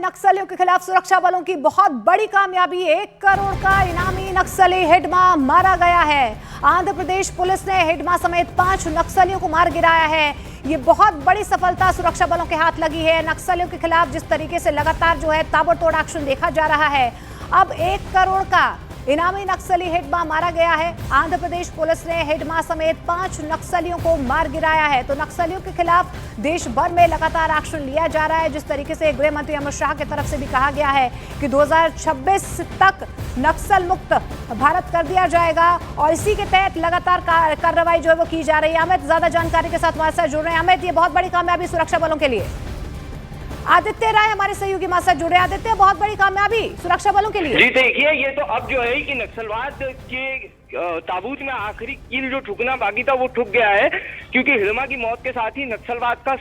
नक्सलियों के खिलाफ सुरक्षा बलों की बहुत बड़ी कामयाबी। 1 करोड़ का इनामी नक्सली हिडमा मारा गया है। आंध्र प्रदेश पुलिस ने हिडमा समेत 5 नक्सलियों को मार गिराया है। ये बहुत बड़ी सफलता सुरक्षा बलों के हाथ लगी है। नक्सलियों के खिलाफ जिस तरीके से लगातार जो है ताबड़तोड़ एक्शन देखा जा रहा है, अब 1 करोड़ का इनामी नक्सली हिडमा मारा गया है। आंध्र प्रदेश पुलिस ने हिडमा समेत 5 नक्सलियों को मार गिराया है। तो नक्सलियों के खिलाफ देश भर में लगातार एक्शन लिया जा रहा है। जिस तरीके से गृह मंत्री अमित शाह की तरफ से भी कहा गया है कि 2026 तक नक्सल मुक्त भारत कर दिया जाएगा और इसी के तहत लगातार कार्रवाई जो है वो की जा रही है। अमित ज्यादा जानकारी के साथ हमारे साथ जुड़ रहे हैं। अमित, ये बहुत बड़ी कामयाबी सुरक्षा बलों के लिए। आदित्य राय हमारे सहयोगी हमारे साथ जुड़े। आदित्य, बहुत बड़ी कामयाबी सुरक्षा बलों के लिए। जी देखिए, ये तो अब जो है कि नक्सलवाद के ताबूत में आखिरी कील जो ठुकना बाकी था वो ठुक गया है, क्योंकि हिडमा की मौत के साथ ही नक्सलवाद का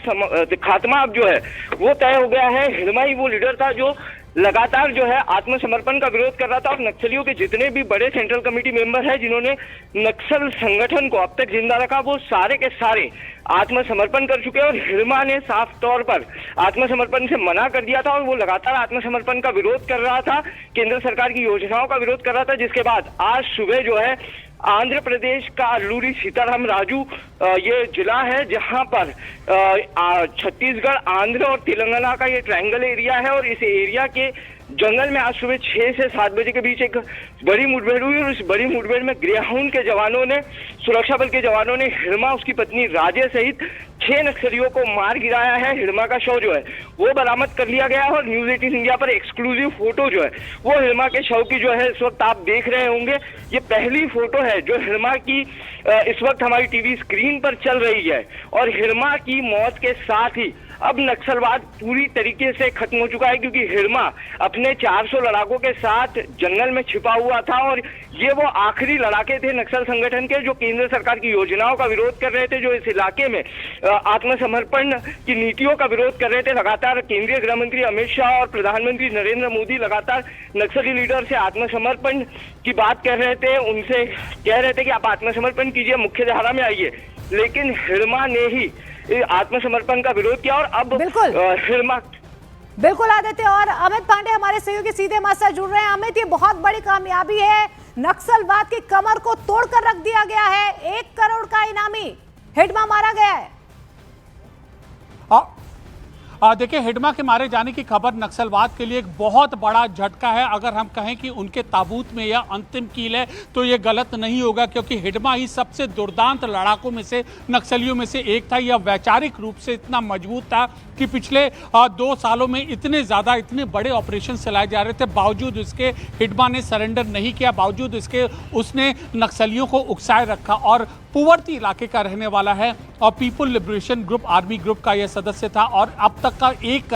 खात्मा अब जो है वो तय हो गया है। हिडमा ही वो लीडर था जो लगातार जो है आत्मसमर्पण का विरोध कर रहा था और नक्सलियों के जितने भी बड़े सेंट्रल कमेटी मेंबर हैं जिन्होंने नक्सल संगठन को अब तक जिंदा रखा, वो सारे के सारे आत्मसमर्पण कर चुके हैं। और हिडमा ने साफ तौर पर आत्मसमर्पण से मना कर दिया था और वो लगातार आत्मसमर्पण का विरोध कर रहा था, केंद्र सरकार की योजनाओं का विरोध कर रहा था। जिसके बाद आज सुबह जो है आंध्र प्रदेश का अल्लूरी सीताराम राजू ये जिला है जहां पर छत्तीसगढ़, आंध्र और तेलंगाना का ये ट्रायंगल एरिया है और इस एरिया के जंगल में आज सुबह 6 से 7 बजे के बीच एक बड़ी मुठभेड़ हुई और इस बड़ी मुठभेड़ में ग्रेहाउंड के जवानों ने, सुरक्षा बल के जवानों ने हिडमा, उसकी पत्नी राजे सहित 6 नक्सलियों को मार गिराया है। हिडमा का शव जो है वो बरामद कर लिया गया है और न्यूज 18 इंडिया पर एक्सक्लूसिव फोटो जो है वो हिडमा के शव की जो है इस वक्त आप देख रहे होंगे। ये पहली फोटो है जो हिडमा की इस वक्त हमारी टीवी स्क्रीन पर चल रही है और हिडमा की मौत के साथ ही अब नक्सलवाद पूरी तरीके से खत्म हो चुका है, क्योंकि हिडमा अपने 400 लड़ाकों के साथ जंगल में छिपा हुआ था और ये वो आखिरी लड़ाके थे नक्सल संगठन के जो केंद्र सरकार की योजनाओं का विरोध कर रहे थे, जो इस इलाके में आत्मसमर्पण की नीतियों का विरोध कर रहे थे। लगातार केंद्रीय गृह मंत्री अमित शाह और प्रधानमंत्री नरेंद्र मोदी लगातार नक्सली लीडर से आत्मसमर्पण की बात कर रहे थे, उनसे कह रहे थे कि आप आत्मसमर्पण कीजिए, मुख्य धारा में आइए। लेकिन हिडमा ने ही आत्मसमर्पण का विरोध किया और अब हिडमा। बिल्कुल आदित्य, और अमित पांडे हमारे सहयोगी सीधे हमारे साथ जुड़ रहे हैं। अमित, ये बहुत बड़ी कामयाबी है, नक्सलवाद की कमर को तोड़कर रख दिया गया है। 1 करोड़ का इनामी हिडमा मारा गया है। देखिए, हिडमा के मारे जाने की खबर नक्सलवाद के लिए एक बहुत बड़ा झटका है। अगर हम कहें कि उनके ताबूत में यह अंतिम कील है तो ये गलत नहीं होगा, क्योंकि हिडमा ही सबसे दुर्दांत लड़ाकों में से, नक्सलियों में से एक था। यह वैचारिक रूप से इतना मजबूत था कि पिछले 2 सालों में इतने बड़े ऑपरेशन चलाए जा रहे थे, बावजूद इसके हिडमा ने सरेंडर नहीं किया, बावजूद इसके उसने नक्सलियों को उकसाए रखा। और पूवर्ती इलाके का रहने वाला है और people liberation group, army group का यह सदस्य था और अब तक का 1